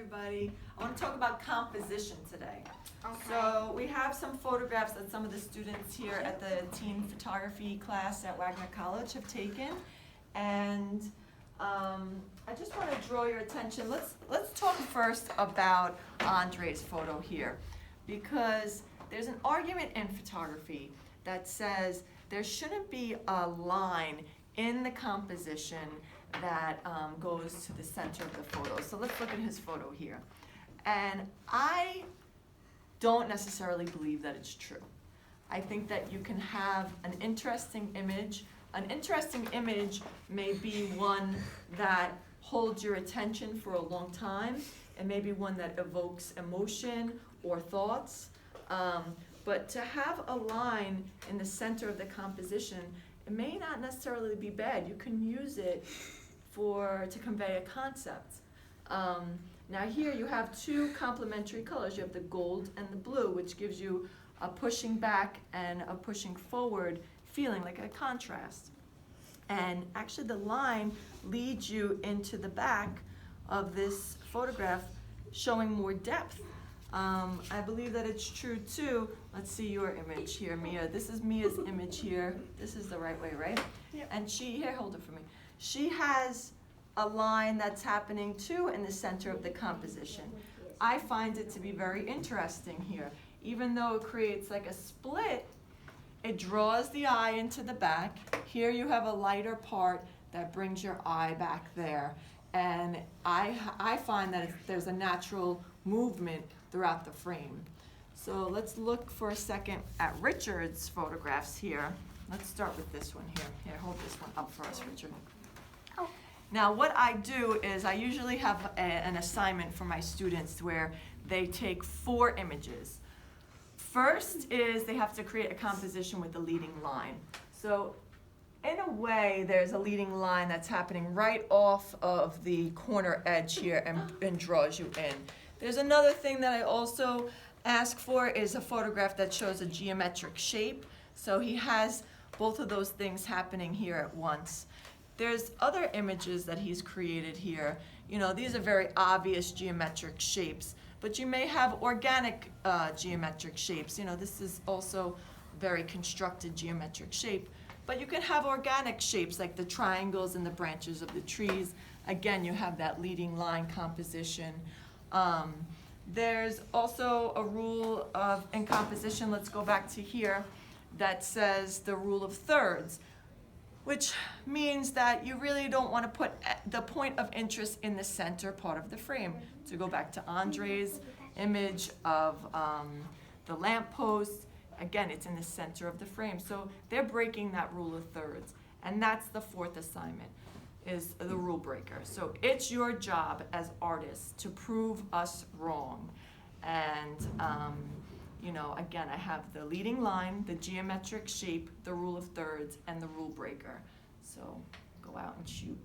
everybody. I want to talk about composition today. Okay. So we have some photographs that some of the students here at the teen photography class at Wagner College have taken. And I just want to draw your attention. Let's talk first about Andre's photo here, because there's an argument in photography that says there shouldn't be a line in the composition that goes to the center of the photo. So let's look at his photo here. And I don't necessarily believe that it's true. I think that you can have an interesting image. An interesting image may be one that holds your attention for a long time. It may be one that evokes emotion or thoughts. But to have a line in the center of the composition, it may not necessarily be bad. You can use it to convey a concept. Now here you have two complementary colors. You have the gold and the blue, which gives you a pushing back and a pushing forward feeling, like a contrast. And actually the line leads you into the back of this photograph, showing more depth. I believe that it's true too. Let's see your image here, Mia. This is Mia's image here. This is the right way, right? Yep. And here, hold it for me. She has a line that's happening too in the center of the composition. I find it to be very interesting here. Even though it creates like a split, it draws the eye into the back. Here you have a lighter part that brings your eye back there. And I find that there's a natural movement throughout the frame. So let's look for a second at Richard's photographs here. Let's start with this one here. Here, hold this one up for us, Richard. Oh. Now what I do is I usually have an assignment for my students where they take 4 images. First is they have to create a composition with a leading line. So in a way, there's a leading line that's happening right off of the corner edge here and draws you in. There's another thing that I also ask for is a photograph that shows a geometric shape. So he has both of those things happening here at once. There's other images that he's created here. You know, these are very obvious geometric shapes, but you may have organic geometric shapes. You know, this is also very constructed geometric shape. But you can have organic shapes like the triangles and the branches of the trees. Again, you have that leading line composition. There's also a rule in composition, let's go back to here, that says the rule of thirds, which means that you really don't want to put the point of interest in the center part of the frame. To go back to Andre's image of the lamppost, again, it's in the center of the frame. So they're breaking that rule of thirds. And that's the 4th assignment, is the rule breaker. So it's your job as artists to prove us wrong. And, you know, again, I have the leading line, the geometric shape, the rule of thirds, and the rule breaker. So go out and shoot.